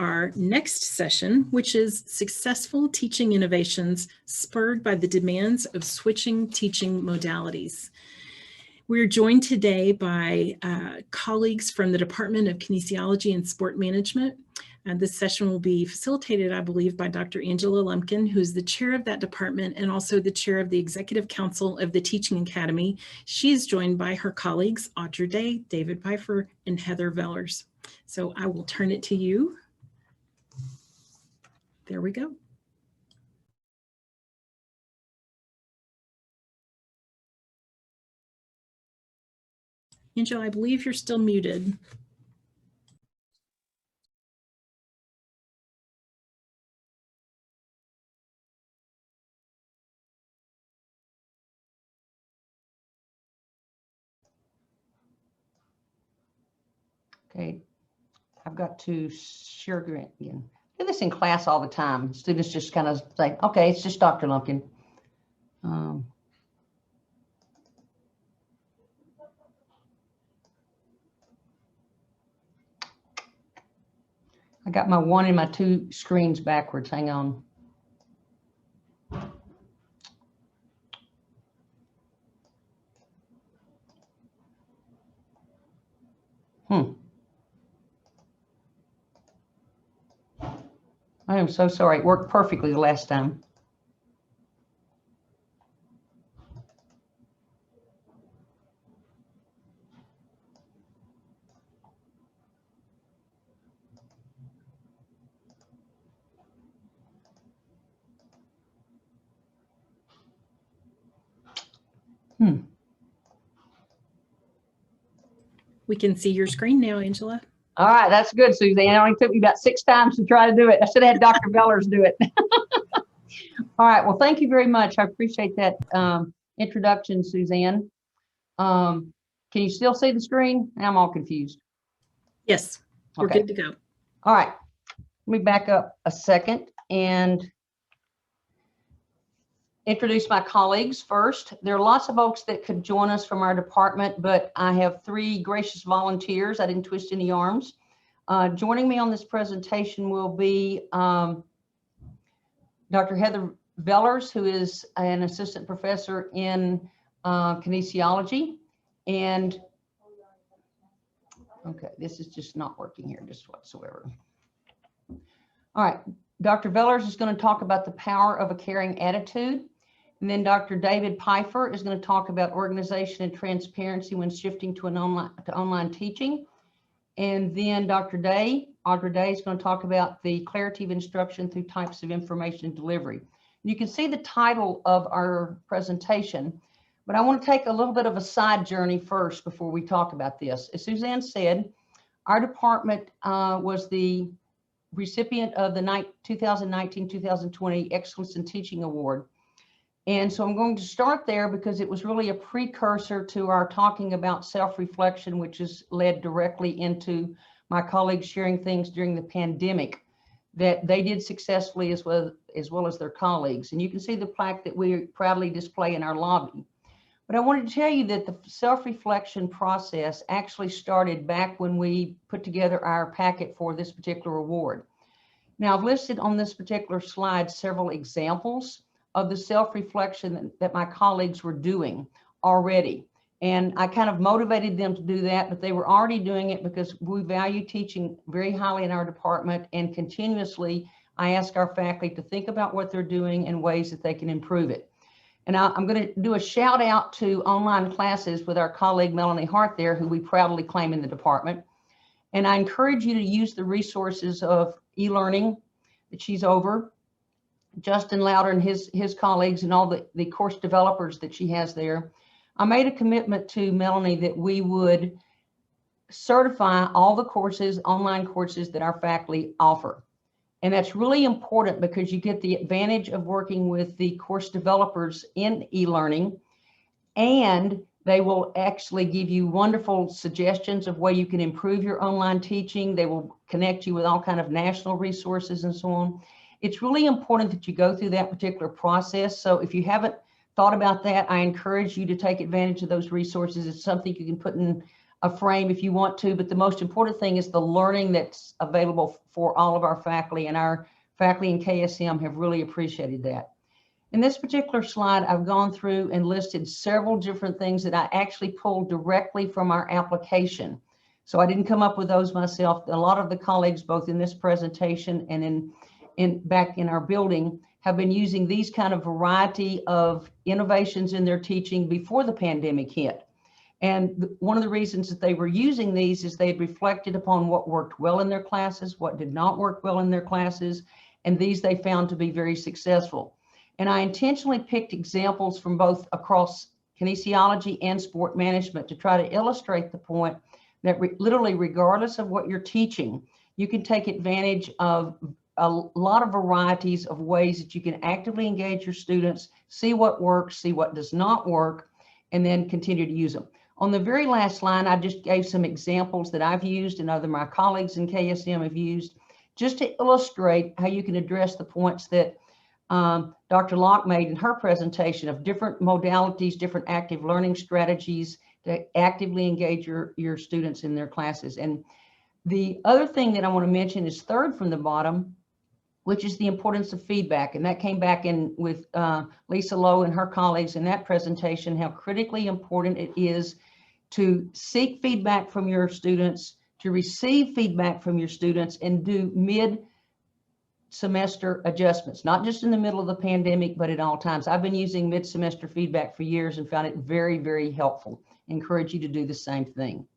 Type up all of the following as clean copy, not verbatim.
our next session, which is Successful Teaching Innovations Spurred by the Demands of Switching Teaching Modalities. We're joined today by colleagues from the Department of Kinesiology and Sport Management. This session will be facilitated, I believe, by Dr. Angela Lumpkin, who's the chair of that department and also the chair of the Executive Council of the Teaching Academy. She's joined by her colleagues, Audra Day, David Pifer, and Heather Vellers. So I will turn it to you. There we go. Angela, I believe you're still muted. Okay, I've got to share again. I do this in class all the time. Students just kind of say, okay, it's just Dr. Lumpkin. I got my one and my two screens backwards. Hang on. I am so sorry. It worked perfectly the last time. We can see your screen now, Angela. All right, that's good, Suzanne. It only took me about 6 times to try to do it. I should have had Dr. Vellers do it. All right, well, thank you very much. I appreciate that introduction, Suzanne. Can you still see the screen? I'm all confused. Yes, we're good to go. All right, let me back up a second and introduce my colleagues first. There are lots of folks that could join us from our department, but I have 3 gracious volunteers. I didn't twist any arms. Joining me on this presentation will be Dr. Heather Vellers, who is an assistant professor in kinesiology. And okay, this is just not working here, just whatsoever. All right, Dr. Vellers is going to talk about the power of a caring attitude. And then Dr. David Pifer is going to talk about organization and transparency when shifting to online teaching. And then Dr. Day, Audra Day, is going to talk about the clarity of instruction through types of information delivery. And you can see the title of our presentation, but I want to take a little bit of a side journey first before we talk about this. As Suzanne said, our department was the recipient of the 2019-2020 Excellence in Teaching Award. And so I'm going to start there because it was really a precursor to our talking about self-reflection, which is led directly into my colleagues sharing things during the pandemic that they did successfully as well as their colleagues. And you can see the plaque that we proudly display in our lobby. But I wanted to tell you that the self-reflection process actually started back when we put together our packet for this particular award. Now, I've listed on this particular slide several examples of the self-reflection that my colleagues were doing already. And I kind of motivated them to do that, but they were already doing it because we value teaching very highly in our department, and continuously I ask our faculty to think about what they're doing and ways that they can improve it. And I'm going to do a shout out to online classes with our colleague Melanie Hart there, who we proudly claim in the department. And I encourage you to use the resources of e-learning that she's over, Justin Louder and his colleagues, and all the course developers that she has there. I made a commitment to Melanie that we would certify all the courses, online courses that our faculty offer. And that's really important because you get the advantage of working with the course developers in e-learning, and they will actually give you wonderful suggestions of way you can improve your online teaching. They will connect you with all kind of national resources and so on. It's really important that you go through that particular process. So if you haven't thought about that, I encourage you to take advantage of those resources. It's something you can put in a frame if you want to, but the most important thing is the learning that's available for all of our faculty, and our faculty in KSM have really appreciated that. In this particular slide, I've gone through and listed several different things that I actually pulled directly from our application. So I didn't come up with those myself. A lot of the colleagues, both in this presentation and back in our building, have been using these kind of variety of innovations in their teaching before the pandemic hit. And one of the reasons that they were using these is they had reflected upon what worked well in their classes, what did not work well in their classes, and these they found to be very successful. And I intentionally picked examples from both across kinesiology and sport management to try to illustrate the point that literally regardless of what you're teaching, you can take advantage of a lot of varieties of ways that you can actively engage your students, see what works, see what does not work, and then continue to use them. On the very last line, I just gave some examples that I've used and other my colleagues in KSM have used, just to illustrate how you can address the points that Dr. Locke made in her presentation of different modalities, different active learning strategies to actively engage your students in their classes. And the other thing that I want to mention is third from the bottom, which is the importance of feedback. And that came back in with Lisa Lowe and her colleagues in that presentation, how critically important it is to seek feedback from your students, to receive feedback from your students, and do mid-semester adjustments, not just in the middle of the pandemic, but at all times. I've been using mid-semester feedback for years and found it very, very helpful. I encourage you to do the same thing.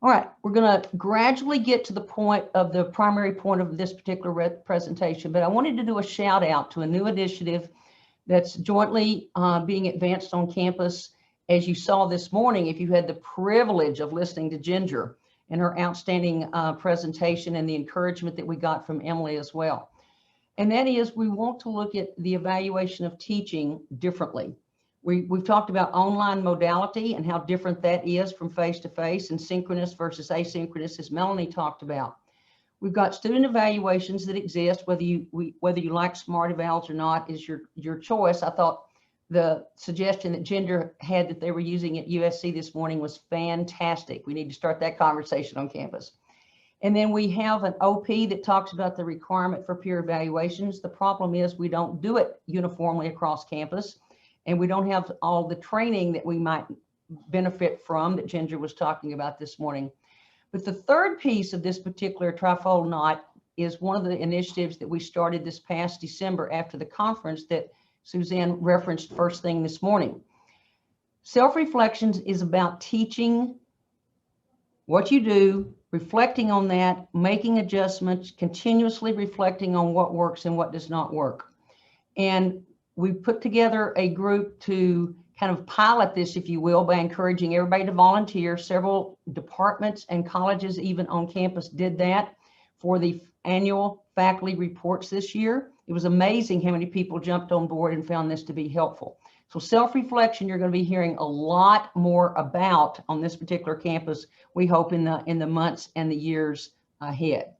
All right, we're going to gradually get to the point of the primary point of this particular presentation, but I wanted to do a shout out to a new initiative that's jointly being advanced on campus. As you saw this morning, if you had the privilege of listening to Ginger and her outstanding presentation and the encouragement that we got from Emily as well. And that is, we want to look at the evaluation of teaching differently. We've talked about online modality and how different that is from face-to-face and synchronous versus asynchronous, as Melanie talked about. We've got student evaluations that exist, whether you like smart evals or not is your choice. I thought the suggestion that Ginger had that they were using at USC this morning was fantastic. We need to start that conversation on campus. And then we have an OP that talks about the requirement for peer evaluations. The problem is we don't do it uniformly across campus, and we don't have all the training that we might benefit from that Ginger was talking about this morning. But the third piece of this particular trifold knot is one of the initiatives that we started this past December after the conference that Suzanne referenced first thing this morning. Self-reflections is about teaching what you do, reflecting on that, making adjustments, continuously reflecting on what works and what does not work. And we put together a group to kind of pilot this, if you will, by encouraging everybody to volunteer. Several departments and colleges even on campus did that for the annual faculty reports this year. It was amazing how many people jumped on board and found this to be helpful. So self-reflection, you're going to be hearing a lot more about on this particular campus, we hope in the months and the years ahead.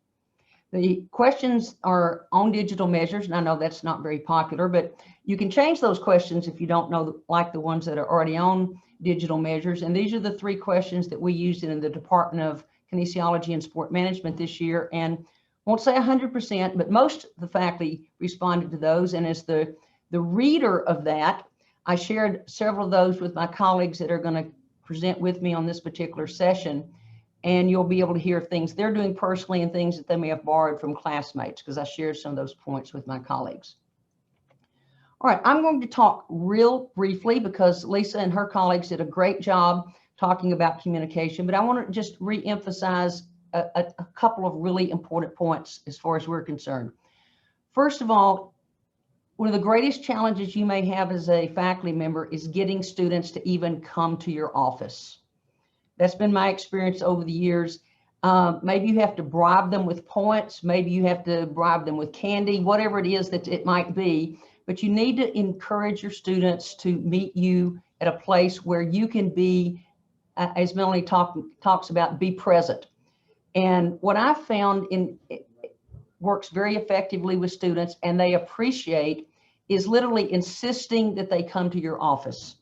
The questions are on digital measures, and I know that's not very popular, but you can change those questions if you don't know, like the ones that are already on digital measures. And these are the three questions that we used in the Department of Kinesiology and Sport Management this year. And won't say 100%, but most of the faculty responded to those. And as the reader of that, I shared several of those with my colleagues that are going to present with me on this particular session. And you'll be able to hear things they're doing personally and things that they may have borrowed from classmates, because I shared some of those points with my colleagues. All right, I'm going to talk real briefly because Lisa and her colleagues did a great job talking about communication, but I want to just re-emphasize a couple of really important points as far as we're concerned. First of all, one of the greatest challenges you may have as a faculty member is getting students to even come to your office. That's been my experience over the years. Maybe you have to bribe them with points. Maybe you have to bribe them with candy, whatever it is that it might be. But you need to encourage your students to meet you at a place where you can be, as Melanie talks about, be present. And what I found it works very effectively with students and they appreciate is literally insisting that they come to your office.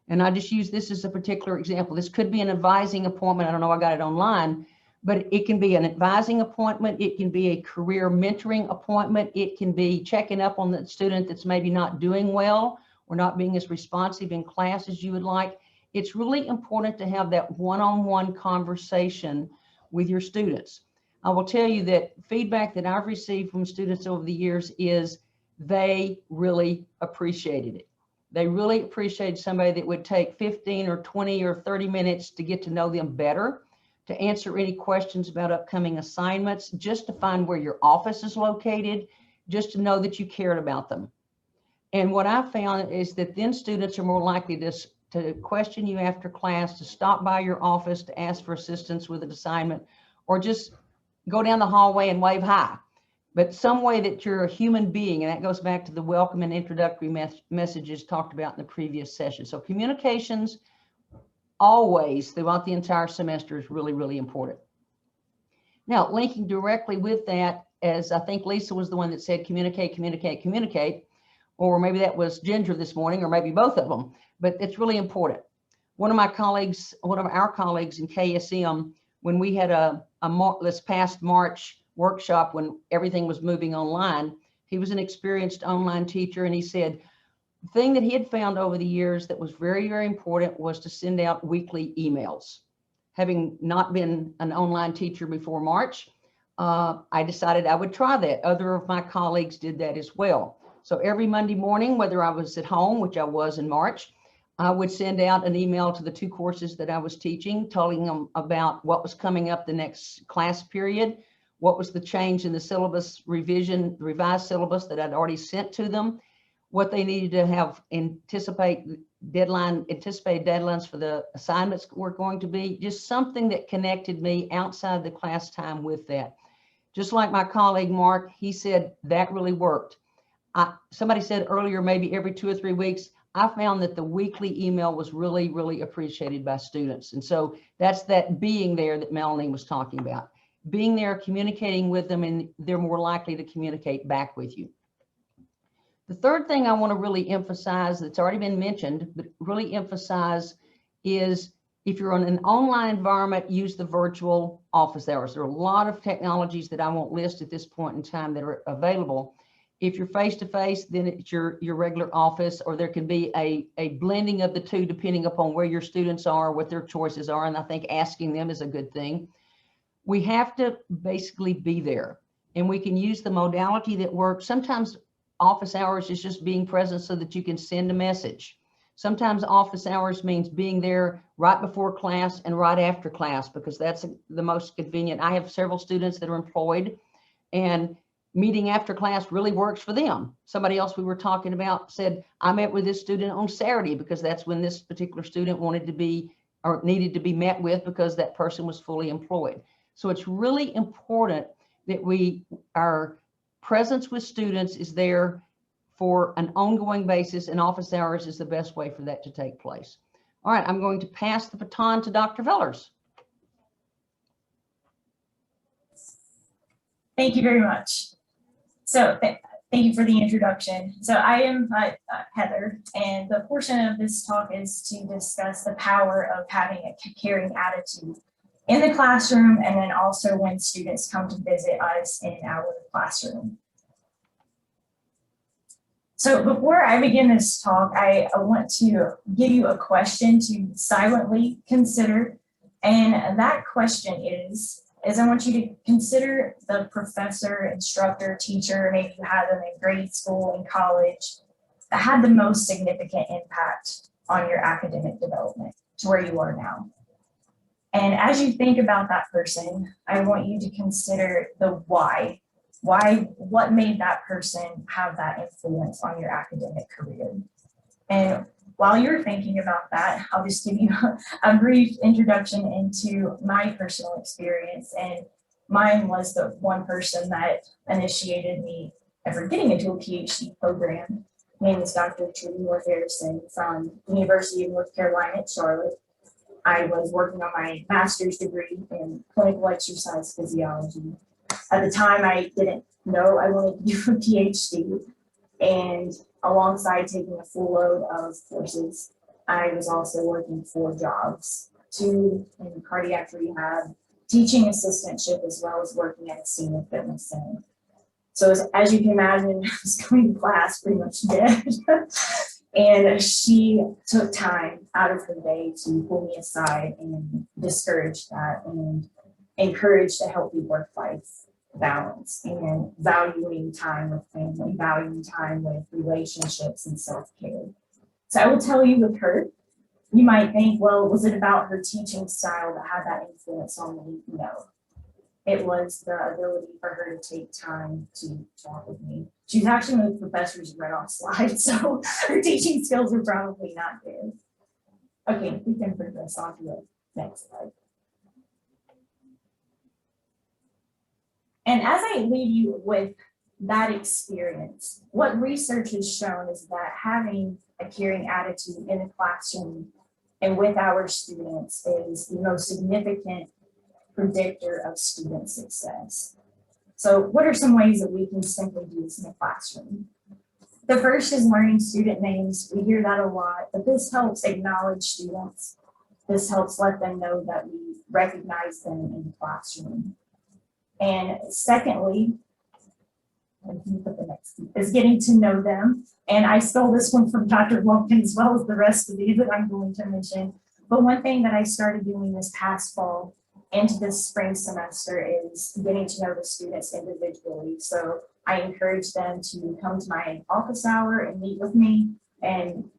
And I just use this as a particular example. This could be an advising appointment. I don't know, I got it online, but it can be an advising appointment. It can be a career mentoring appointment. It can be checking up on the student that's maybe not doing well or not being as responsive in class as you would like. It's really important to have that one-on-one conversation with your students. I will tell you that feedback that I've received from students over the years is they really appreciated it. They really appreciated somebody that would take 15 or 20 or 30 minutes to get to know them better, to answer any questions about upcoming assignments, just to find where your office is located, just to know that you cared about them. And what I found is that then students are more likely to question you after class, to stop by your office, to ask for assistance with an assignment, or just go down the hallway and wave hi. But some way that you're a human being, and that goes back to the welcome and introductory messages talked about in the previous session. So communications always throughout the entire semester is really, really important. Now, linking directly with that, as I think Lisa was the one that said communicate, communicate, communicate, or maybe that was Ginger this morning, or maybe both of them, but it's really important. One of our colleagues in KSM, when we had this past March workshop when everything was moving online, he was an experienced online teacher, and he said the thing that he had found over the years that was very, very important was to send out weekly emails. Having not been an online teacher before March, I decided I would try that. Other of my colleagues did that as well. So every Monday morning, whether I was at home, which I was in March, I would send out an email to the 2 courses that I was teaching, telling them about what was coming up the next class period, what was the change in the syllabus revision, the revised syllabus that I'd already sent to them, what they needed to have anticipated deadlines for the assignments were going to be, just something that connected me outside the class time with that. Just like my colleague Mark, he said that really worked. Somebody said earlier, maybe every 2 or 3 weeks. I found that the weekly email was really, really appreciated by students. And so that's that being there that Melanie was talking about. Being there, communicating with them, and they're more likely to communicate back with you. The third thing I want to really emphasize that's already been mentioned, but really emphasize is if you're in an online environment, use the virtual office hours. There are a lot of technologies that I won't list at this point in time that are available. If you're face-to-face, then it's your regular office, or there can be a blending of the two depending upon where your students are, what their choices are, and I think asking them is a good thing. We have to basically be there, and we can use the modality that works. Sometimes office hours is just being present so that you can send a message. Sometimes office hours means being there right before class and right after class, because that's the most convenient. I have several students that are employed, and meeting after class really works for them. Somebody else we were talking about said, I met with this student on Saturday because that's when this particular student wanted to be or needed to be met with because that person was fully employed. So it's really important that our presence with students is there for an ongoing basis, and office hours is the best way for that to take place. All right, I'm going to pass the baton to Dr. Vellers. Thank you very much. So thank you for the introduction. So I am Heather, and the portion of this talk is to discuss the power of having a caring attitude in the classroom, and then also when students come to visit us in our classroom. So before I begin this talk, I want to give you a question to silently consider. And that question is I want you to consider the professor, instructor, teacher, maybe you had them in grade school and college, that had the most significant impact on your academic development to where you are now. And as you think about that person, I want you to consider the why. What made that person have that influence on your academic career? And while you're thinking about that, I'll just give you a brief introduction into my personal experience. And mine was the one person that initiated me ever getting into a PhD program. My name is Dr. Trudy Moore Harrison from the University of North Carolina at Charlotte. I was working on my master's degree in clinical exercise physiology. At the time, I didn't know I wanted to do a PhD, and alongside taking a full load of courses, I was also working 4 jobs, 2 in cardiac rehab, teaching assistantship, as well as working at a senior fitness center. So as you can imagine, I was going to class pretty much dead. And she took time out of her day to pull me aside and discourage that and encourage a healthy work-life balance and valuing time with family, valuing time with relationships and self-care. So I will tell you with her, you might think, well, was it about her teaching style that had that influence on me? No. It was the ability for her to take time to talk with me. She's actually one of the professors who read off slides, so her teaching skills are probably not there. Okay, we can progress on to the next slide. And as I leave you with that experience, what research has shown is that having a caring attitude in the classroom and with our students is the most significant predictor of student success. So what are some ways that we can simply do this in the classroom? The first is learning student names. We hear that a lot, but this helps acknowledge students. This helps let them know that we recognize them in the classroom. And secondly, is getting to know them. And I stole this one from Dr. Lumpkin as well as the rest of these that I'm going to mention. But one thing that I started doing this past fall into this spring semester is getting to know the students individually. So I encourage them to come to my office hour and meet with me. And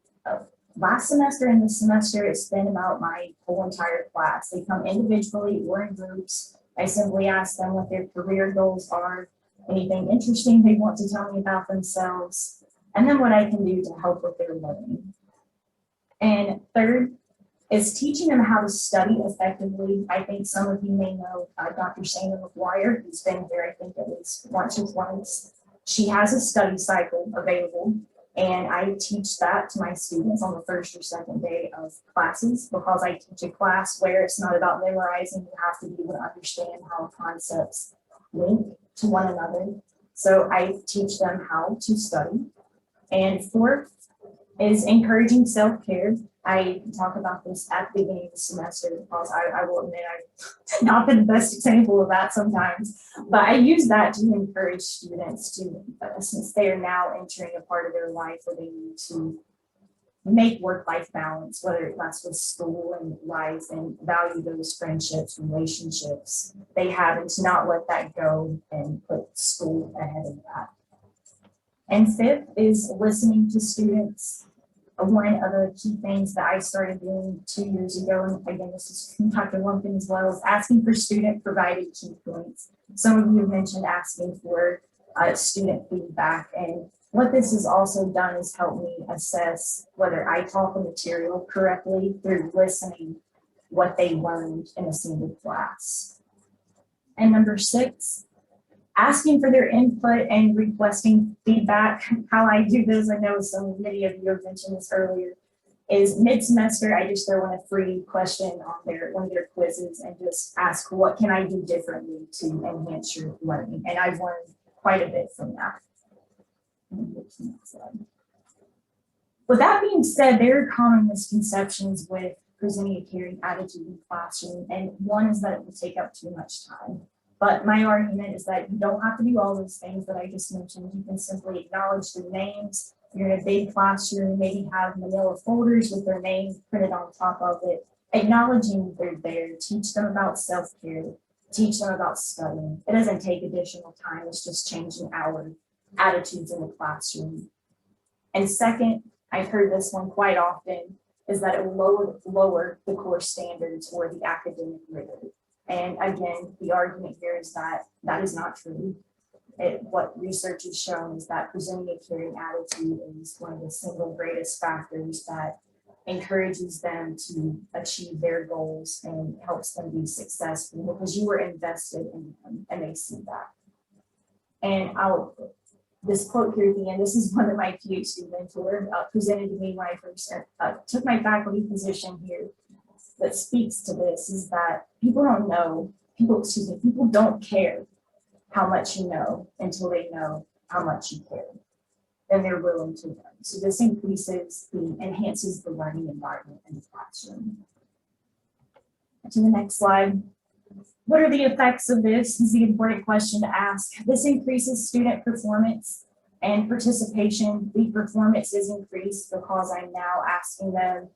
last semester and this semester, it's been about my whole entire class. They come individually or in groups. I simply ask them what their career goals are, anything interesting they want to tell me about themselves, and then what I can do to help with their learning. And third is teaching them how to study effectively. I think some of you may know Dr. Shana McGuire, who's been here, I think, at least once or twice. She has a study cycle available, and I teach that to my students on the first or second day of classes, because I teach a class where it's not about memorizing. You have to be able to understand how concepts link to one another. So I teach them how to study. And fourth is encouraging self-care. I talk about this at the beginning of the semester because I will admit I've not been the best example of that sometimes, but I use that to encourage students to, since they are now entering a part of their life where they need to make work-life balance, whether that's with school and life, and value those friendships, relationships they have, and to not let that go and put school ahead of that. And fifth is listening to students. One of the key things that I started doing 2 years ago, and again, this is from Dr. Lumpkin as well, is asking for student-provided key points. Some of you have mentioned asking for student feedback, and what this has also done is help me assess whether I taught the material correctly through listening what they learned in a single class. And number 6, asking for their input and requesting feedback. How I do this, I know many of you have mentioned this earlier, is mid-semester, I just throw in a free question on one of their quizzes and just ask, what can I do differently to enhance your learning? And I've learned quite a bit from that. With that being said, there are common misconceptions with presenting a caring attitude in the classroom, and one is that it will take up too much time. But my argument is that you don't have to do all those things that I just mentioned. You can simply acknowledge their names. You're in a big classroom, maybe have manila folders with their name printed on top of it, acknowledging they're there. Teach them about self-care, teach them about studying. It doesn't take additional time, it's just changing our attitudes in the classroom. And second, I've heard this one quite often, is that it will lower the core standards or the academic rigor. And again, the argument here is that that is not true. What research has shown is that presenting a caring attitude is one of the single greatest factors that encourages them to achieve their goals and helps them be successful, because you were invested in them and they see that. And this quote here at the end, this is one that my PhD mentor presented to me when I first took my faculty position here, that speaks to this, is that people don't care how much you know until they know how much you care. than they're willing to learn. So this enhances the learning environment in the classroom. To the next slide. What are the effects of this? Is the important question to ask. This increases student performance and participation. The performance is increased because I'm now asking them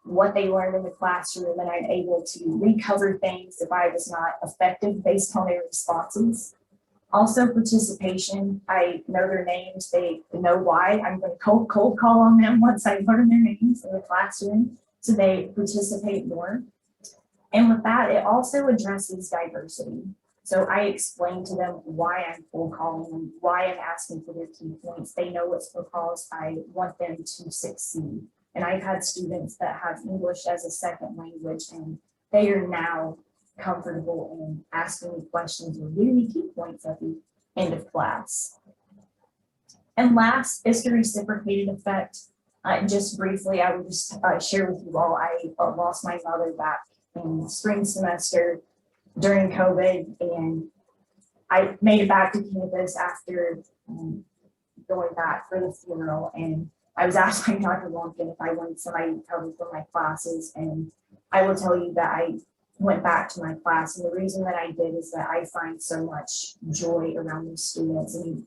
what they learned in the classroom, and I'm able to recover things if I was not effective based on their responses. Also participation, I know their names, they know why. I'm going to cold call on them once I learn their names in the classroom, so they participate more. And with that, it also addresses diversity. So I explain to them why I'm cold calling them, why I'm asking for their key points. They know it's because I want them to succeed. And I've had students that have English as a second language, and they are now comfortable in asking me questions or giving me key points at the end of class. And last is the reciprocated effect. Just briefly, I would just share with you all, I lost my mother back in spring semester during COVID, and I made it back to campus after going back for the funeral, and I was asked by Dr. Lumpkin if I wanted somebody to cover for my classes, and I will tell you that I went back to my class, and the reason that I did is that I find so much joy around these students, and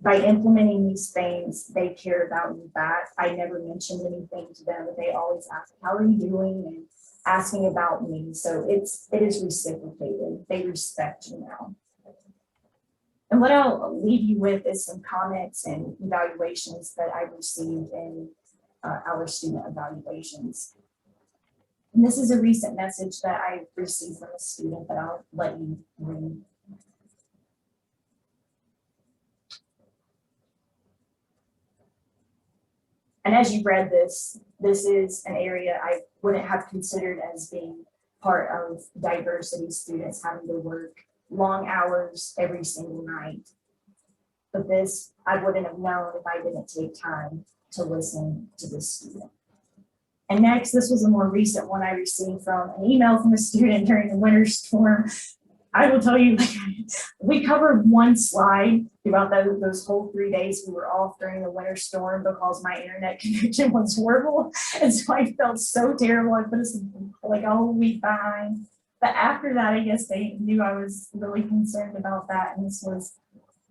by implementing these things, they care about me back. I never mentioned anything to them, but they always ask, how are you doing, and asking about me. So it is reciprocated. They respect you now. And what I'll leave you with is some comments and evaluations that I received in our student evaluations. And this is a recent message that I received from a student that I'll let you read. And as you read this, this is an area I wouldn't have considered as being part of diversity students having to work long hours every single night. But this, I wouldn't have known if I didn't take time to listen to this student. And next, this was a more recent one I received from an email from a student during the winter storm. I will tell you, we covered one slide throughout those whole 3 days we were off during the winter storm because my internet connection was horrible. And so I felt so terrible. I put us like a whole week behind. But after that, I guess they knew I was really concerned about that. And this was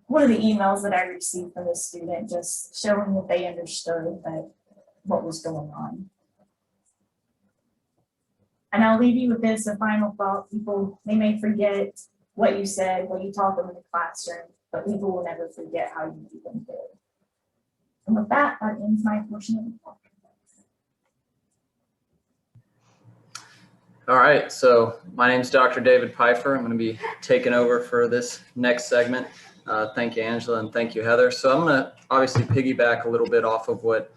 one of the emails that I received from the student, just showing that they understood that what was going on. And I'll leave you with this, a final thought. People, they may forget what you said, what you taught them in the classroom, but people will never forget how you do them good. And with that, that ends my portion of the talk. All right, so my name is Dr. David Pifer. I'm going to be taking over for this next segment. Thank you, Angela, and thank you, Heather. So I'm going to obviously piggyback a little bit off of what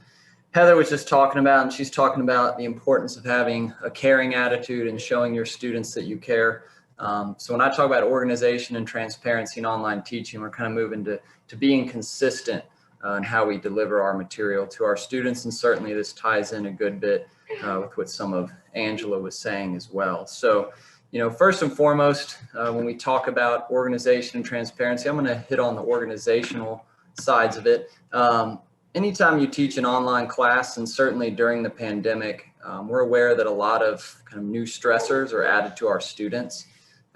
Heather was just talking about, and she's talking about the importance of having a caring attitude and showing your students that you care. So when I talk about organization and transparency in online teaching, we're kind of moving to being consistent in how we deliver our material to our students. And certainly this ties in a good bit with what some of Angela was saying as well. So, you know, first and foremost, when we talk about organization and transparency, I'm going to hit on the organizational sides of it. Anytime you teach an online class, and certainly during the pandemic, we're aware that a lot of kind of new stressors are added to our students.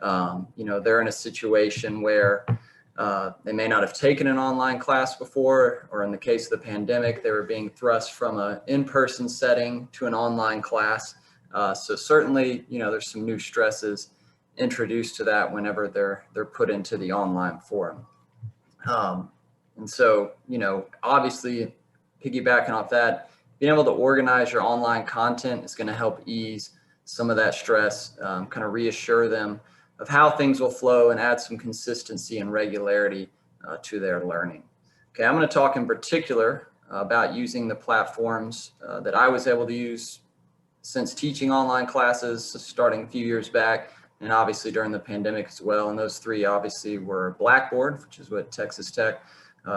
You know, they're in a situation where they may not have taken an online class before, or in the case of the pandemic, they were being thrust from an in-person setting to an online class. So certainly, you know, there's some new stresses introduced to that whenever they're put into the online forum. And so, you know, obviously piggybacking off that, being able to organize your online content is going to help ease some of that stress, kind of reassure them of how things will flow and add some consistency and regularity to their learning. Okay, I'm going to talk in particular about using the platforms that I was able to use since teaching online classes, starting a few years back, and obviously during the pandemic as well. And those three obviously were Blackboard, which is what Texas Tech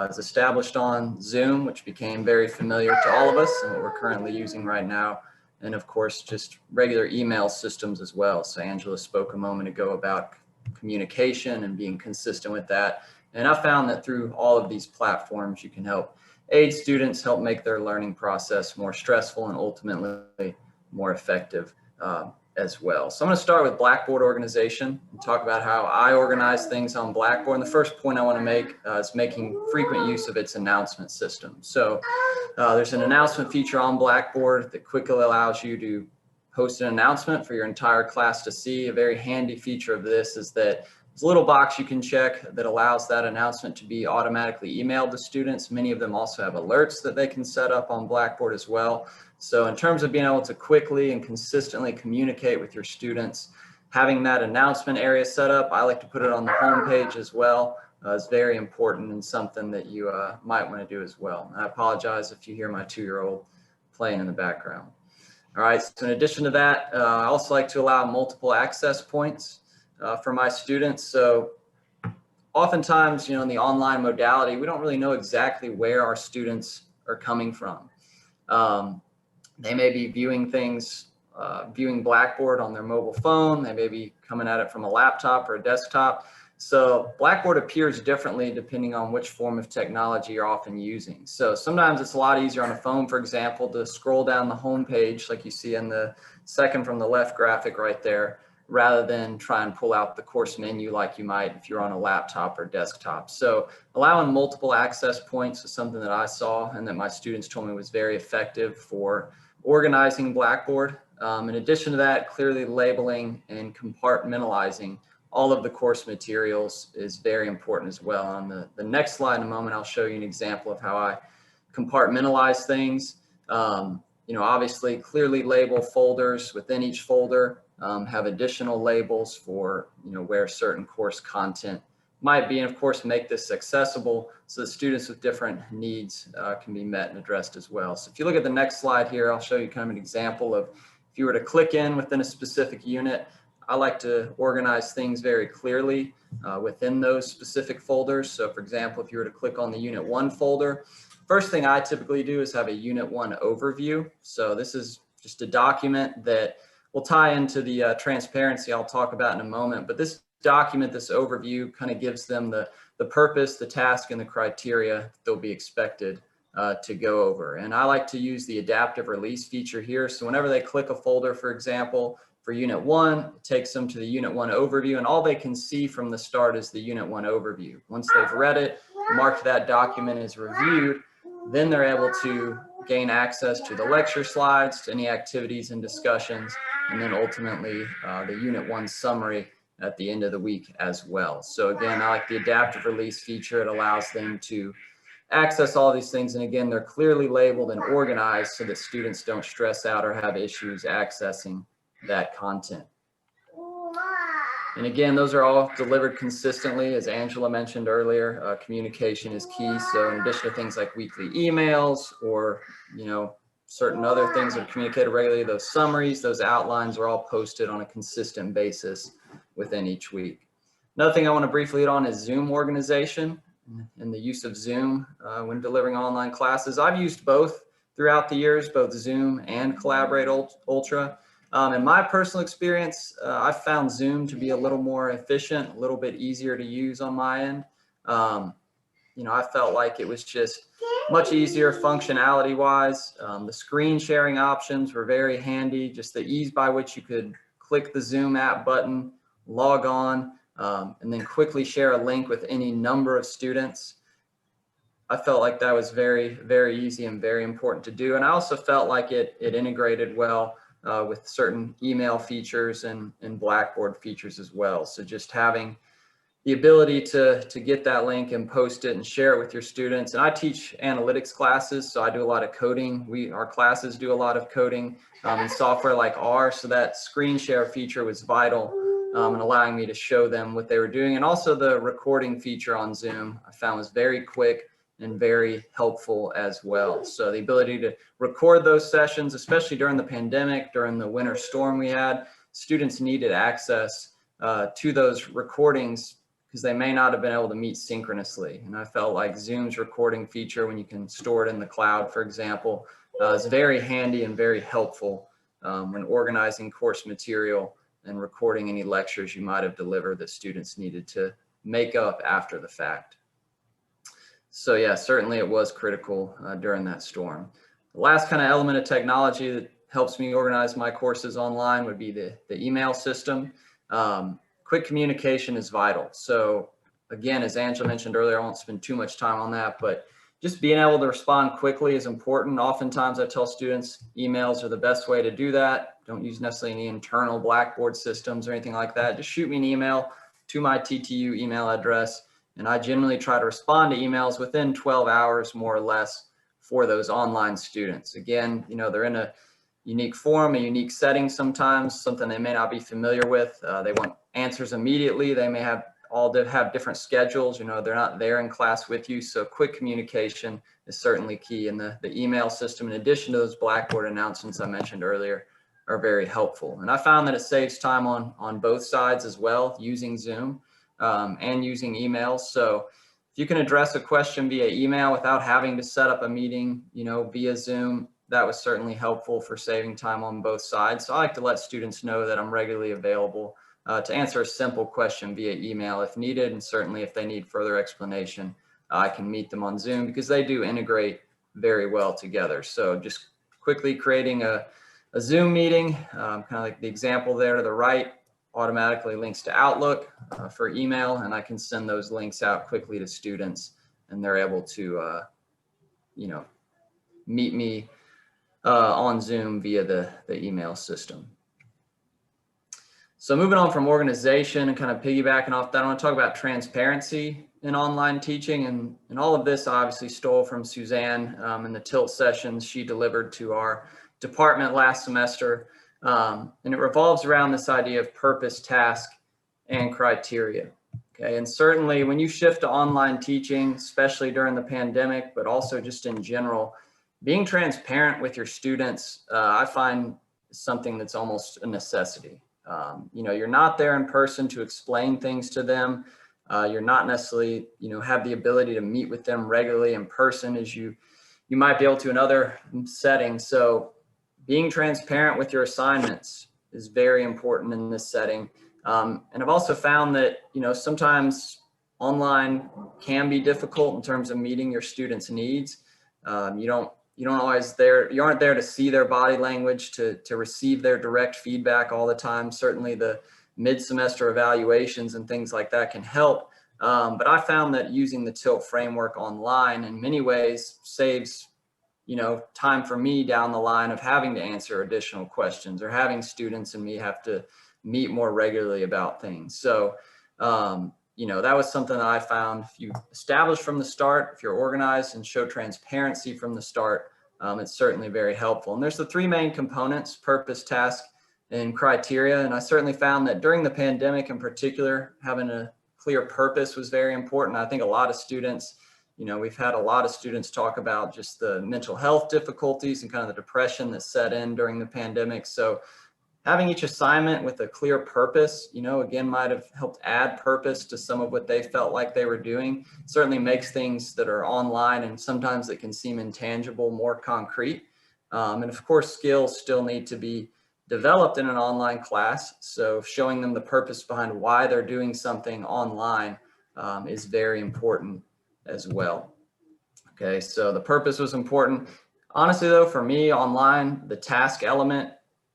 is established on, Zoom, which became very familiar to all of us and what we're currently using right now, and of course just regular email systems as well. So Angela spoke a moment ago about communication and being consistent with that, and I found that through all of these platforms you can help aid students, help make their learning process more stressful and ultimately more effective as well. So I'm going to start with Blackboard Organization and talk about how I organize things on Blackboard. And the first point I want to make is making frequent use of its announcement system. So there's an announcement feature on Blackboard that quickly allows you to post an announcement for your entire class to see. A very handy feature of this is that there's a little box you can check that allows that announcement to be automatically emailed to students. Many of them also have alerts that they can set up on Blackboard as well. So in terms of being able to quickly and consistently communicate with your students, having that announcement area set up, I like to put it on the home page as well, is very important and something that you might want to do as well. I apologize if you hear my 2-year-old playing in the background. All right, so in addition to that, I also like to allow multiple access points for my students. So oftentimes, in the online modality, we don't really know exactly where our students are coming from. They may be viewing things, viewing Blackboard on their mobile phone. They may be coming at it from a laptop or a desktop. So Blackboard appears differently depending on which form of technology you're often using. So sometimes it's a lot easier on a phone, for example, to scroll down the home page like you see in the second from the left graphic right there, rather than try and pull out the course menu like you might if you're on a laptop or desktop. So allowing multiple access points is something that I saw and that my students told me was very effective for organizing Blackboard. In addition to that, clearly labeling and compartmentalizing all of the course materials is very important as well. On the next slide in a moment, I'll show you an example of how I compartmentalize things. Obviously clearly label folders within each folder, have additional labels for, where certain course content might be, and of course make this accessible so that students with different needs can be met and addressed as well. So if you look at the next slide here, I'll show you kind of an example of if you were to click in within a specific unit. I like to organize things very clearly within those specific folders. So for example, if you were to click on the Unit 1 folder, first thing I typically do is have a Unit 1 overview. So this is just a document that will tie into the transparency I'll talk about in a moment. But this document, this overview, kind of gives them the purpose, the task, and the criteria they'll be expected to go over. And I like to use the adaptive release feature here. So whenever they click a folder, for example, for Unit 1, it takes them to the Unit 1 overview, and all they can see from the start is the Unit 1 overview. Once they've read it, marked that document as reviewed, then they're able to gain access to the lecture slides, to any activities and discussions, and then ultimately the Unit 1 summary at the end of the week as well. So again, I like the adaptive release feature. It allows them to access all these things. And again, they're clearly labeled and organized so that students don't stress out or have issues accessing that content. And again, those are all delivered consistently. As Angela mentioned earlier, communication is key. So in addition to things like weekly emails or, certain other things that are communicated regularly, those summaries, those outlines are all posted on a consistent basis within each week. Another thing I want to briefly hit on is Zoom organization and the use of Zoom when delivering online classes. I've used both throughout the years, both Zoom and Collaborate Ultra. In my personal experience, I found Zoom to be a little more efficient, a little bit easier to use on my end. I felt like it was just much easier functionality wise. The screen sharing options were very handy, just the ease by which you could click the Zoom app button, log on, and then quickly share a link with any number of students. I felt like that was very, very easy and very important to do. And I also felt like it integrated well with certain email features and Blackboard features as well. So just having the ability to get that link and post it and share it with your students. And I teach analytics classes, so I do a lot of coding. Our classes do a lot of coding in software like R, so that screen share feature was vital in allowing me to show them what they were doing. And also the recording feature on Zoom I found was very quick and very helpful as well. So the ability to record those sessions, especially during the pandemic, during the winter storm we had, students needed access to those recordings because they may not have been able to meet synchronously. And I felt like Zoom's recording feature, when you can store it in the cloud, for example, is very handy and very helpful when organizing course material and recording any lectures you might have delivered that students needed to make up after the fact. So yeah, certainly it was critical during that storm. The last kind of element of technology that helps me organize my courses online would be the email system. Quick communication is vital. So again, as Angela mentioned earlier, I won't spend too much time on that, but just being able to respond quickly is important. Oftentimes I tell students emails are the best way to do that. Don't use necessarily any internal Blackboard systems or anything like that. Just shoot me an email to my TTU email address. And I generally try to respond to emails within 12 hours, more or less, for those online students. Again, you know, they're in a unique forum, a unique setting sometimes, something they may not be familiar with. They want answers immediately. They may have different schedules. You know, they're not there in class with you. So quick communication is certainly key. And the email system, in addition to those Blackboard announcements I mentioned earlier, are very helpful. And I found that it saves time on both sides as well, using Zoom and using emails. So if you can address a question via email without having to set up a meeting, you know, via Zoom, that was certainly helpful for saving time on both sides. So I like to let students know that I'm regularly available to answer a simple question via email if needed. And certainly if they need further explanation, I can meet them on Zoom because they do integrate very well together. So just quickly creating a Zoom meeting, kind of like the example there to the right, automatically links to Outlook for email, and I can send those links out quickly to students, and they're able to, you know, meet me on Zoom via the email system. So moving on from organization and kind of piggybacking off that, I want to talk about transparency in online teaching, and all of this I obviously stole from Suzanne in the tilt sessions she delivered to our department last semester. And it revolves around this idea of purpose, task, and criteria. Okay, and certainly when you shift to online teaching, especially during the pandemic, but also just in general, being transparent with your students, I find something that's almost a necessity. You know, you're not there in person to explain things to them. You're not necessarily, you know, have the ability to meet with them regularly in person as you might be able to in other settings. So being transparent with your assignments is very important in this setting. And I've also found that, you know, sometimes online can be difficult in terms of meeting your students' needs. You aren't there to see their body language, to receive their direct feedback all the time. Certainly the mid-semester evaluations and things like that can help. But I found that using the TILT framework online in many ways saves, you know, time for me down the line of having to answer additional questions or having students and me have to meet more regularly about things. So, you know, that was something that I found if you establish from the start, if you're organized and show transparency from the start, it's certainly very helpful. And there's the three main components: purpose, task, and criteria. And I certainly found that during the pandemic in particular, having a clear purpose was very important. I think a lot of students, you know, we've had a lot of students talk about just the mental health difficulties and kind of the depression that set in during the pandemic. So having each assignment with a clear purpose, you know, again, might have helped add purpose to some of what they felt like they were doing. It certainly makes things that are online and sometimes that can seem intangible more concrete. And of course, skills still need to be developed in an online class. So showing them the purpose behind why they're doing something online is very important as well. Okay, so the purpose was important. Honestly though, for me online, the task element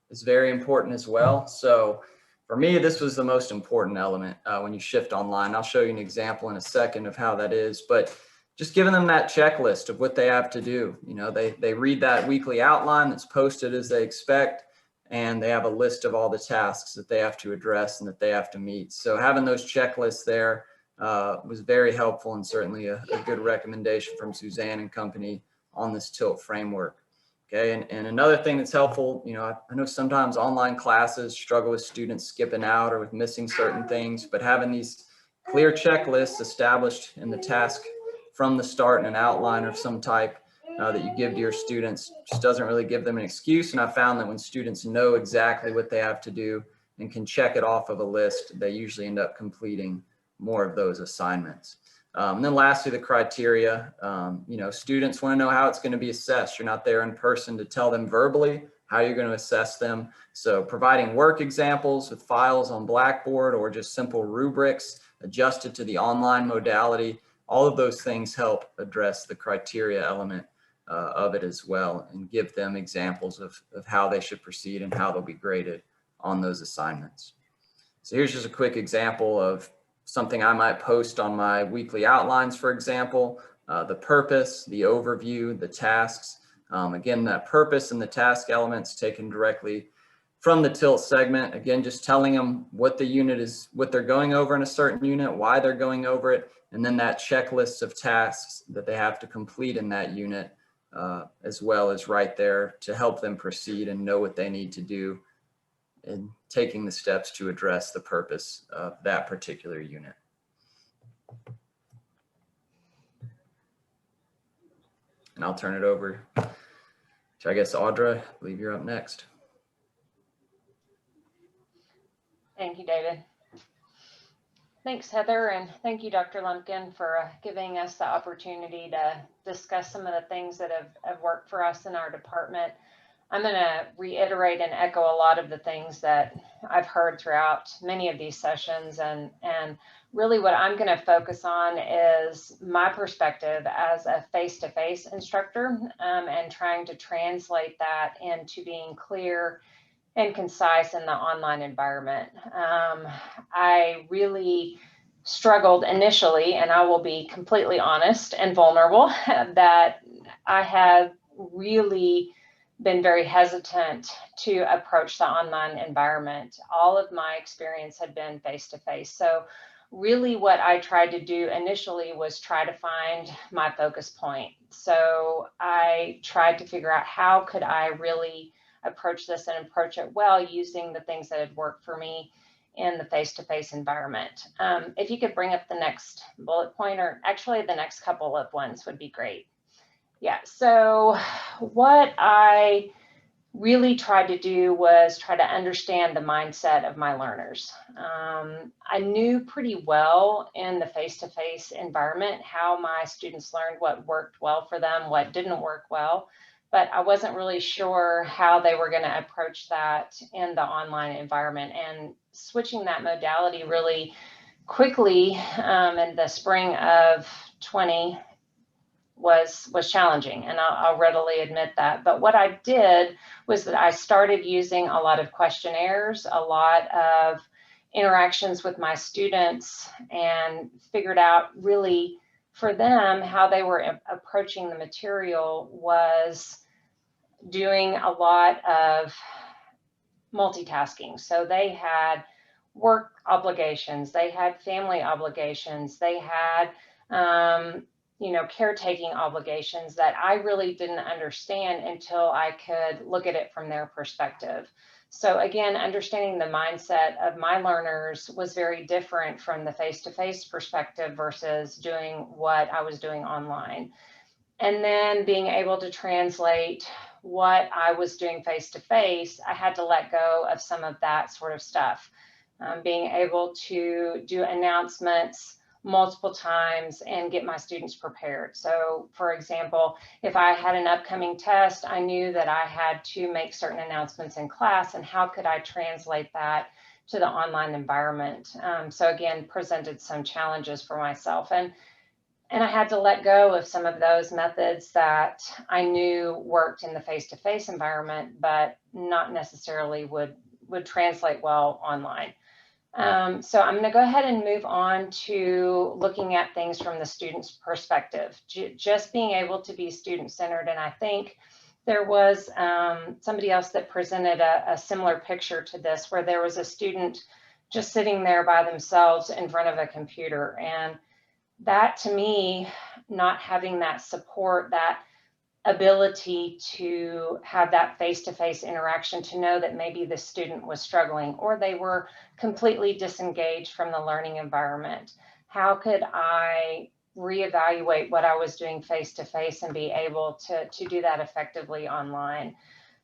is very important as well. So for me, this was the most important element when you shift online. I'll show you an example in a second of how that is, but just giving them that checklist of what they have to do. You know, they read that weekly outline that's posted as they expect, and they have a list of all the tasks that they have to address and that they have to meet. So having those checklists there was very helpful, and certainly a good recommendation from Suzanne and company on this TILT framework. Okay, and another thing that's helpful, you know, I know sometimes online classes struggle with students skipping out or with missing certain things, but having these clear checklists established in the task from the start in an outline of some type that you give to your students just doesn't really give them an excuse. And I found that when students know exactly what they have to do and can check it off of a list, they usually end up completing more of those assignments. And then lastly, the criteria. You know, students want to know how it's going to be assessed. You're not there in person to tell them verbally how you're going to assess them. So providing work examples with files on Blackboard or just simple rubrics adjusted to the online modality All of those things help address the criteria element of it as well, and give them examples of how they should proceed and how they'll be graded on those assignments. So here's just a quick example of something I might post on my weekly outlines, for example, the purpose, the overview, the tasks. Again, that purpose and the task elements taken directly from the TILT segment. Again, just telling them what the unit is, what they're going over in a certain unit, why they're going over it, and then that checklist of tasks that they have to complete in that unit, as well as right there to help them proceed and know what they need to do in taking the steps to address the purpose of that particular unit. And I'll turn it over to, I guess, Audra. I believe you're up next. Thank you, David. Thanks, Heather, and thank you, Dr. Lumpkin, for giving us the opportunity to discuss some of the things that have worked for us in our department. I'm going to reiterate and echo a lot of the things that I've heard throughout many of these sessions, and really what I'm going to focus on is my perspective as a face-to-face instructor, and trying to translate that into being clear and concise in the online environment. I really struggled initially, and I will be completely honest and vulnerable, that I have really been very hesitant to approach the online environment. All of my experience had been face-to-face. So really what I tried to do initially was try to find my focus point. So I tried to figure out how could I really approach this and approach it well using the things that had worked for me in the face-to-face environment. If you could bring up the next bullet point, or actually the next couple of ones would be great. Yeah, so what I really tried to do was try to understand the mindset of my learners. I knew pretty well in the face-to-face environment how my students learned, what worked well for them, what didn't work well, but I wasn't really sure how they were going to approach that in the online environment. And switching that modality really quickly in the spring of 20 was challenging, and I'll readily admit that. But what I did was that I started using a lot of questionnaires, a lot of interactions with my students, and figured out really for them how they were approaching the material was doing a lot of multitasking. So they had work obligations, they had family obligations, they had caretaking obligations that I really didn't understand until I could look at it from their perspective. So again, understanding the mindset of my learners was very different from the face-to-face perspective versus doing what I was doing online. And then being able to translate what I was doing face-to-face, I had to let go of some of that sort of stuff. Being able to do announcements multiple times and get my students prepared. So for example, if I had an upcoming test, I knew that I had to make certain announcements in class, and how could I translate that to the online environment? So again, presented some challenges for myself. And I had to let go of some of those methods that I knew worked in the face-to-face environment, but not necessarily would translate well online. So I'm going to go ahead and move on to looking at things from the student's perspective, just being able to be student-centered. And I think there was somebody else that presented a similar picture to this, where there was a student just sitting there by themselves in front of a computer. And that, to me, not having that support, that ability to have that face-to-face interaction, to know that maybe the student was struggling or they were completely disengaged from the learning environment. How could I reevaluate what I was doing face-to-face and be able to do that effectively online?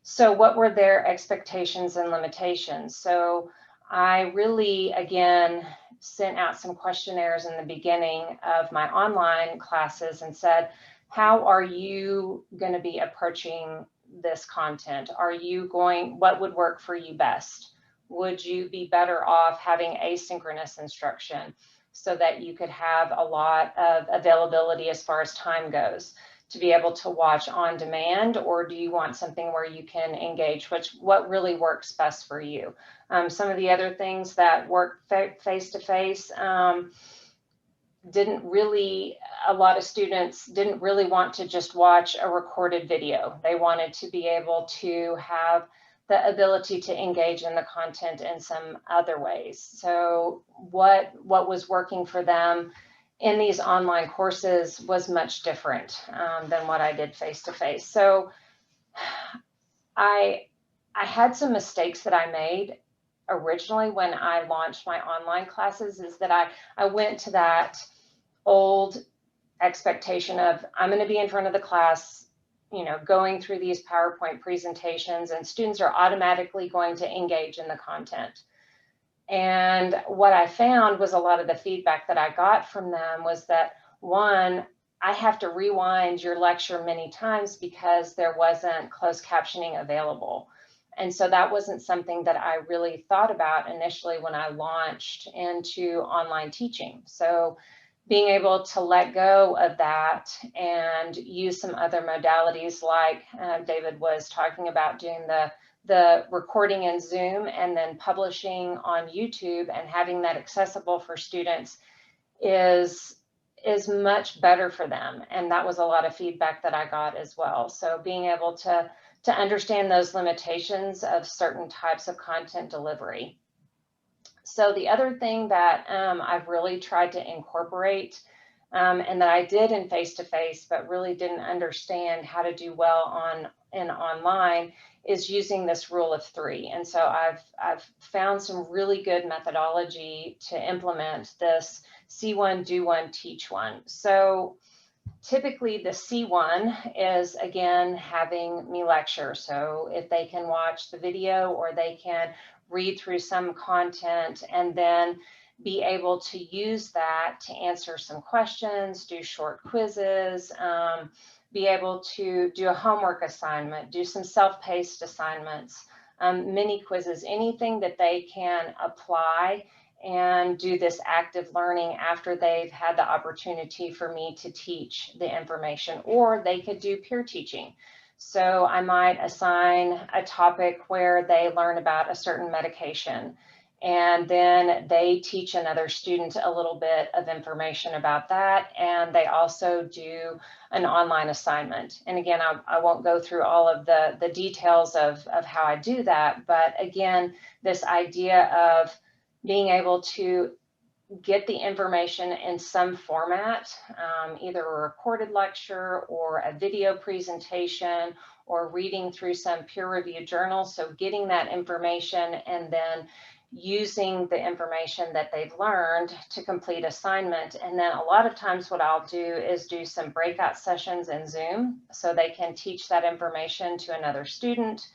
So what were their expectations and limitations? So I really, again, sent out some questionnaires in the beginning of my online classes and said, how are you going to be approaching this content? What would work for you best? Would you be better off having asynchronous instruction? so that you could have a lot of availability as far as time goes to be able to watch on demand, or do you want something where you can engage, what really works best for you? Some of the other things that work face-to-face, a lot of students didn't really want to just watch a recorded video. They wanted to be able to have the ability to engage in the content in some other ways. So what was working for them in these online courses was much different than what I did face-to-face. So I had some mistakes that I made originally when I launched my online classes, is that I went to that old expectation of, I'm going to be in front of the class, going through these PowerPoint presentations, and students are automatically going to engage in the content. And what I found was a lot of the feedback that I got from them was that, one, I have to rewind your lecture many times because there wasn't closed captioning available. And so that wasn't something that I really thought about initially when I launched into online teaching. So being able to let go of that and use some other modalities, like David was talking about, doing the recording in Zoom and then publishing on YouTube and having that accessible for students is much better for them. And that was a lot of feedback that I got as well. So being able to understand those limitations of certain types of content delivery. So the other thing that I've really tried to incorporate, and that I did in face-to-face, but really didn't understand how to do well in online, is using this rule of 3. And so I've found some really good methodology to implement this see one, do one, teach one. So typically the C1 is, again, having me lecture. So if they can watch the video or they can read through some content and then be able to use that to answer some questions, do short quizzes, be able to do a homework assignment, do some self-paced assignments, mini quizzes, anything that they can apply and do this active learning after they've had the opportunity for me to teach the information. Or they could do peer teaching. So I might assign a topic where they learn about a certain medication, and then they teach another student a little bit of information about that, and they also do an online assignment. And again, I won't go through all of the details of how I do that, but again, this idea of being able to get the information in some format, either a recorded lecture or a video presentation or reading through some peer-reviewed journals. So getting that information and then using the information that they've learned to complete assignment. And then a lot of times what I'll do is do some breakout sessions in Zoom so they can teach that information to another student.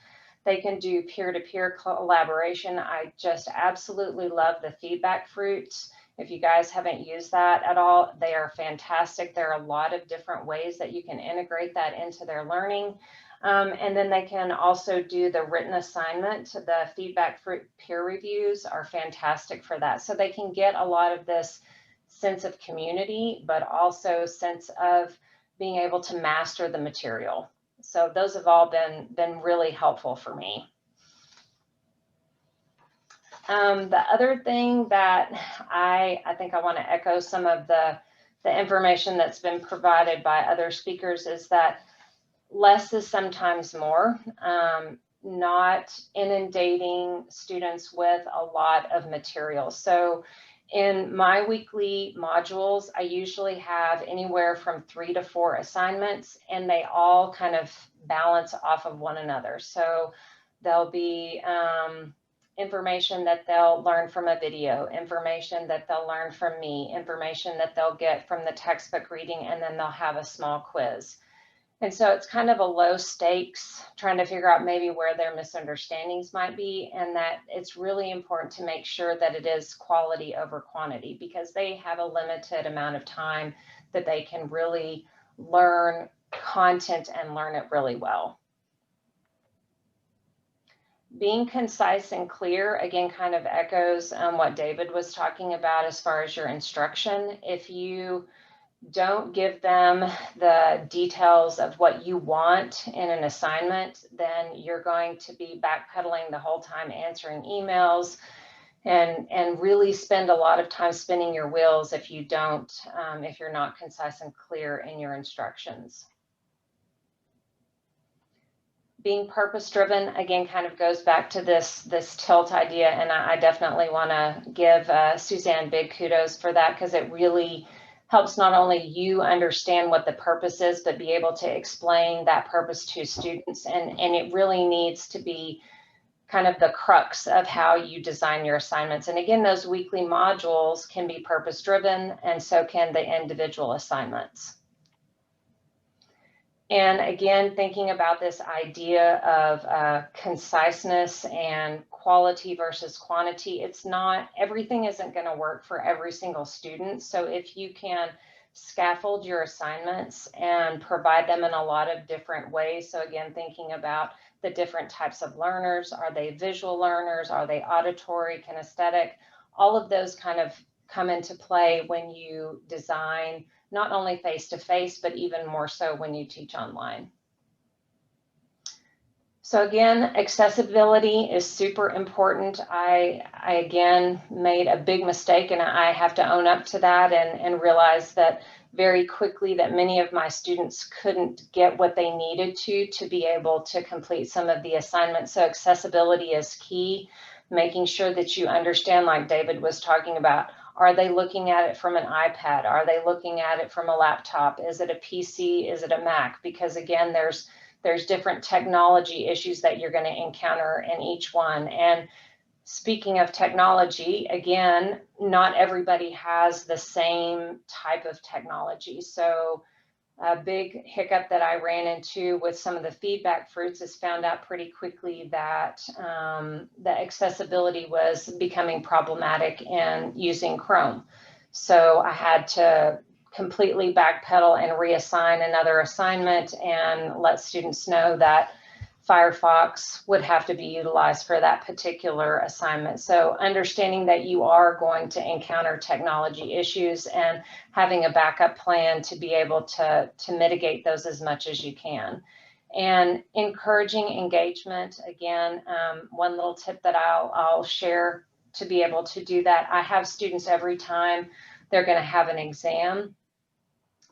They can do peer-to-peer collaboration. I just absolutely love the feedback fruits. If you guys haven't used that at all, they are fantastic. There are a lot of different ways that you can integrate that into their learning. And then they can also do the written assignment. The feedback fruit peer reviews are fantastic for that. So they can get a lot of this sense of community, but also sense of being able to master the material. So those have all been really helpful for me. The other thing that I think I want to echo some of the information that's been provided by other speakers is that less is sometimes more, not inundating students with a lot of material. So in my weekly modules, I usually have anywhere from 3 to 4 assignments, and they all kind of balance off of one another. So there'll be information that they'll learn from a video, information that they'll learn from me, information that they'll get from the textbook reading, and then they'll have a small quiz. And so it's kind of a low stakes, trying to figure out maybe where their misunderstandings might be, and that it's really important to make sure that it is quality over quantity, because they have a limited amount of time that they can really learn content and learn it really well. Being concise and clear, again, kind of echoes what David was talking about as far as your instruction. If you don't give them the details of what you want in an assignment, then you're going to be backpedaling the whole time, answering emails, and really spend a lot of time spinning your wheels if you don't, if you're not concise and clear in your instructions. Being purpose-driven, again, kind of goes back to this tilt idea, and I definitely want to give Suzanne big kudos for that, because it really helps not only you understand what the purpose is, but be able to explain that purpose to students, and it really needs to be kind of the crux of how you design your assignments. And again, those weekly modules can be purpose-driven, and so can the individual assignments. And again, thinking about this idea of conciseness and quality versus quantity, it's not, everything isn't going to work for every single student. So if you can scaffold your assignments and provide them in a lot of different ways. So again, thinking about the different types of learners, are they visual learners? Are they auditory, kinesthetic? All of those kind of come into play when you design not only face-to-face, but even more so when you teach online. So again, accessibility is super important. I again made a big mistake, and I have to own up to that and realize that very quickly that many of my students couldn't get what they needed to be able to complete some of the assignments. So accessibility is key, making sure that you understand, like David was talking about, are they looking at it from an iPad? Are they looking at it from a laptop? Is it a PC? Is it a Mac? Because again, there's different technology issues that you're going to encounter in each one. And speaking of technology, again, not everybody has the same type of technology. So a big hiccup that I ran into with some of the feedback fruits is found out pretty quickly that the accessibility was becoming problematic in using Chrome. So I had to completely backpedal and reassign another assignment and let students know that Firefox would have to be utilized for that particular assignment. So understanding that you are going to encounter technology issues and having a backup plan to be able to mitigate those as much as you can. And encouraging engagement, again, one little tip that I'll share to be able to do that. I have students every time they're going to have an exam,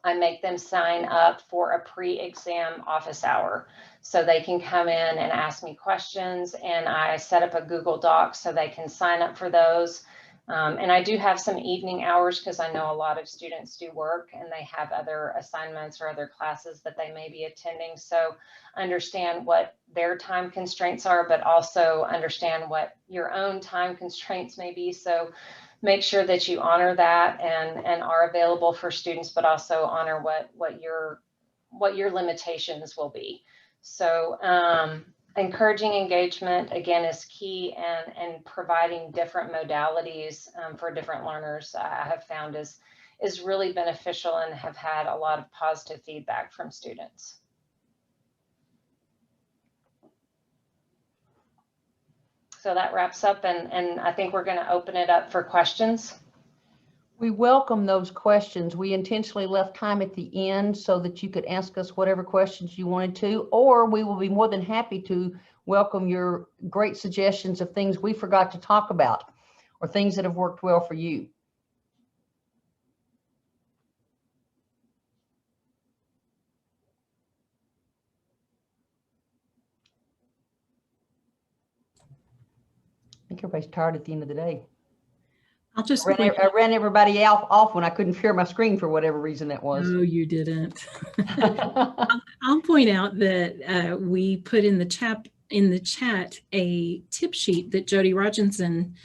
I make them sign up for a pre-exam office hour so they can come in and ask me questions, and I set up a Google Doc so they can sign up for those. And I do have some evening hours because I know a lot of students do work and they have other assignments or other classes that they may be attending. So understand what their time constraints are, but also understand what your own time constraints may be. So make sure that you honor that and are available for students, but also honor what your limitations will be. So encouraging engagement, again, is key, and providing different modalities for different learners, I have found is really beneficial and have had a lot of positive feedback from students. So that wraps up, and I think we're going to open it up for questions. We welcome those questions. We intentionally left time at the end so that you could ask us whatever questions you wanted to, or we will be more than happy to welcome your great suggestions of things we forgot to talk about or things that have worked well for you. I think everybody's tired at the end of the day. I'll just I ran everybody off when I couldn't share my screen for whatever reason that was. No, you didn't. I'll point out that we put in the chat a tip sheet that Jody Rogenson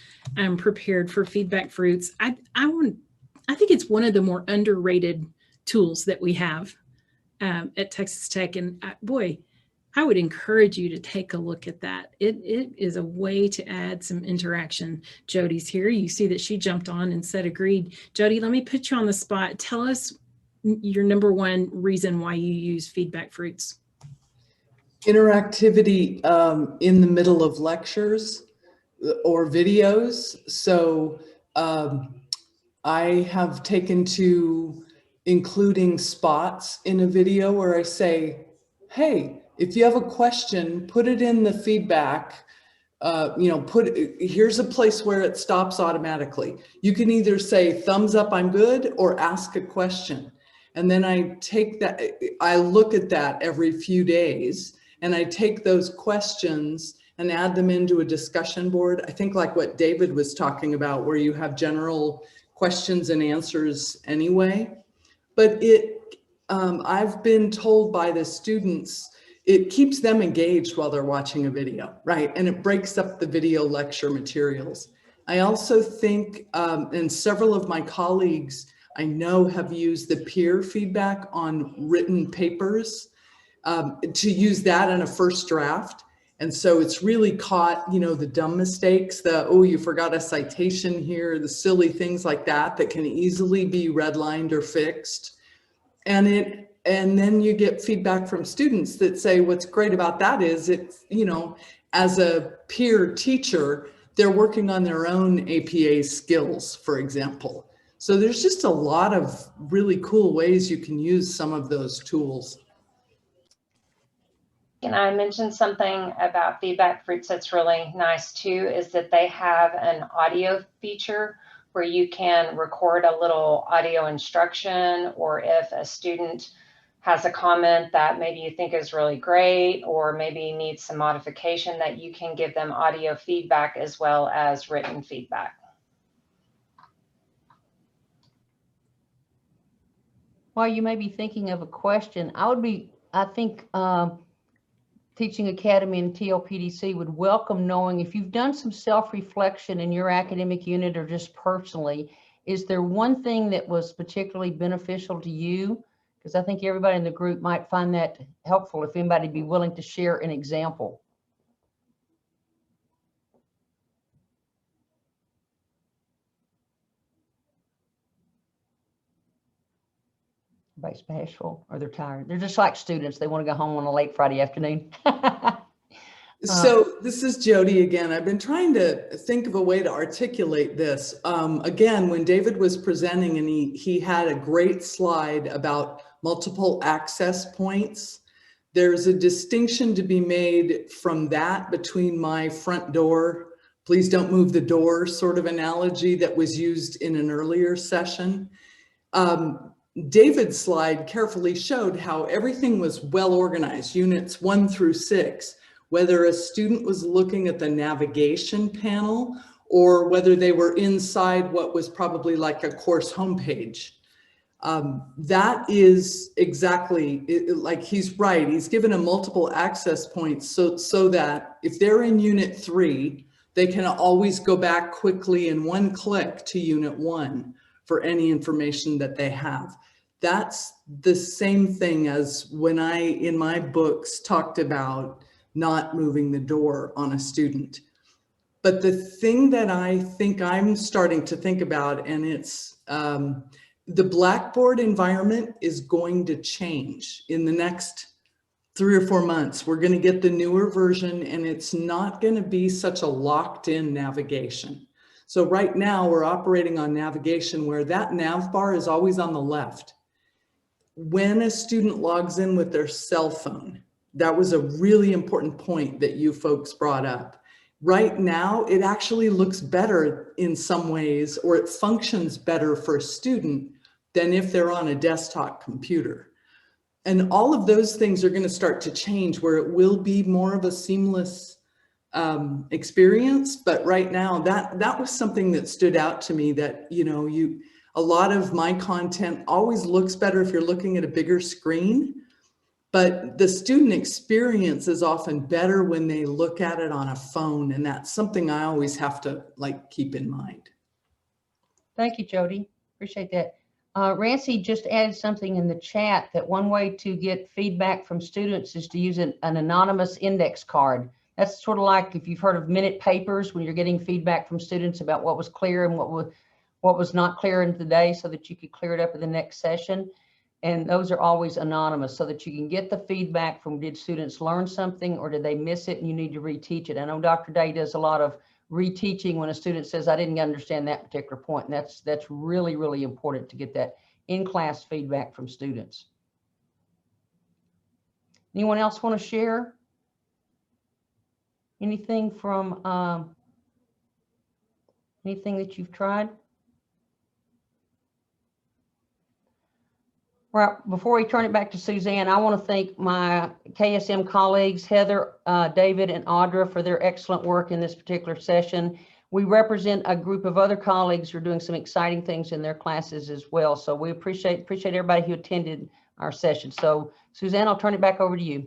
prepared for Feedback Fruits. I think it's one of the more underrated tools that we have at Texas Tech, and boy, I would encourage you to take a look at that. It is a way to add some interaction. Jody's here. You see that she jumped on and said agreed. Jody, let me put you on the spot. Tell us your number one reason why you use Feedback Fruits. Interactivity in the middle of lectures or videos. So I have taken to including spots in a video where I say, hey, if you have a question, put it in the feedback. Here's a place where it stops automatically. You can either say thumbs up, I'm good, or ask a question. And then I take that, I look at that every few days, and I take those questions and add them into a discussion board. I think like what David was talking about, where you have general questions and answers anyway. But I've been told by the students, it keeps them engaged while they're watching a video, right? And it breaks up the video lecture materials. I also think, and several of my colleagues I know have used the peer feedback on written papers to use that in a first draft. And so it's really caught, the dumb mistakes, oh, you forgot a citation here, the silly things like that can easily be redlined or fixed. And then you get feedback from students that say, what's great about that is it's, as a peer teacher, they're working on their own APA skills, for example. So there's just a lot of really cool ways you can use some of those tools. Can I mention something about Feedback Fruits that's really nice too, is that they have an audio feature where you can record a little audio instruction, or if a student has a comment that maybe you think is really great, or maybe needs some modification, that you can give them audio feedback as well as written feedback. While you may be thinking of a question, I think Teaching Academy and TLPDC would welcome knowing if you've done some self-reflection in your academic unit or just personally, is there one thing that was particularly beneficial to you? Because I think everybody in the group might find that helpful if anybody would be willing to share an example. Everybody's bashful or they're tired. They're just like students. They want to go home on a late Friday afternoon. So this is Jody again. I've been trying to think of a way to articulate this. Again, when David was presenting and he had a great slide about multiple access points, there's a distinction to be made from that between my front door, please don't move the door sort of analogy that was used in an earlier session. David's slide carefully showed how everything was well organized, units 1 through 6, whether a student was looking at the navigation panel or whether they were inside what was probably like a course homepage. That is exactly, like he's right, he's given a multiple access points so that if they're in unit 3, they can always go back quickly in one click to unit 1 for any information that they have. That's the same thing as when I, in my books, talked about not moving the door on a student. But the thing that I think I'm starting to think about, and it's the Blackboard environment is going to change in the next 3 or 4 months. We're going to get the newer version, and it's not going to be such a locked-in navigation. So right now we're operating on navigation where that nav bar is always on the left. When a student logs in with their cell phone, that was a really important point that you folks brought up. Right now, it actually looks better in some ways, or it functions better for a student than if they're on a desktop computer. And all of those things are going to start to change where it will be more of a seamless experience. But right now, that was something that stood out to me, that, a lot of my content always looks better if you're looking at a bigger screen, but the student experience is often better when they look at it on a phone. And that's something I always have to keep in mind. Thank you, Jody. Appreciate that. Rancy just added something in the chat that one way to get feedback from students is to use an anonymous index card. That's sort of like if you've heard of minute papers, when you're getting feedback from students about what was clear and what was not clear in the day, so that you could clear it up in the next session. And those are always anonymous so that you can get the feedback from, did students learn something or did they miss it and you need to reteach it? I know Dr. Day does a lot of reteaching when a student says, I didn't understand that particular point. And that's really, really important to get that in-class feedback from students. Anyone else want to share anything from anything that you've tried? Well, before we turn it back to Suzanne, I want to thank my KSM colleagues, Heather, David, and Audra, for their excellent work in this particular session. We represent a group of other colleagues who are doing some exciting things in their classes as well. So we appreciate everybody who attended our session. So Suzanne, I'll turn it back over to you.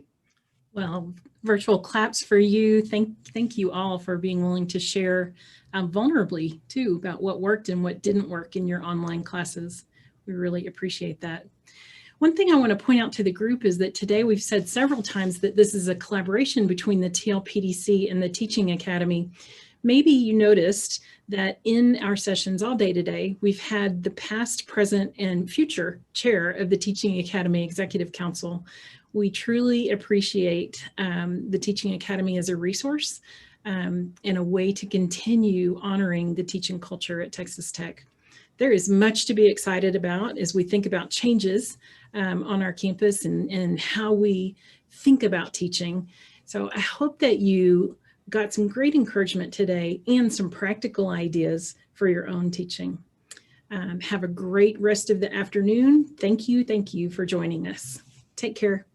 Well, virtual claps for you. Thank you all for being willing to share vulnerably too about what worked and what didn't work in your online classes. We really appreciate that. One thing I want to point out to the group is that today we've said several times that this is a collaboration between the TLPDC and the Teaching Academy. Maybe you noticed that in our sessions all day today, we've had the past, present, and future chair of the Teaching Academy Executive Council. We truly appreciate the Teaching Academy as a resource and a way to continue honoring the teaching culture at Texas Tech. There is much to be excited about as we think about changes on our campus and how we think about teaching. So I hope that you got some great encouragement today and some practical ideas for your own teaching. Have a great rest of the afternoon. Thank you for joining us. Take care.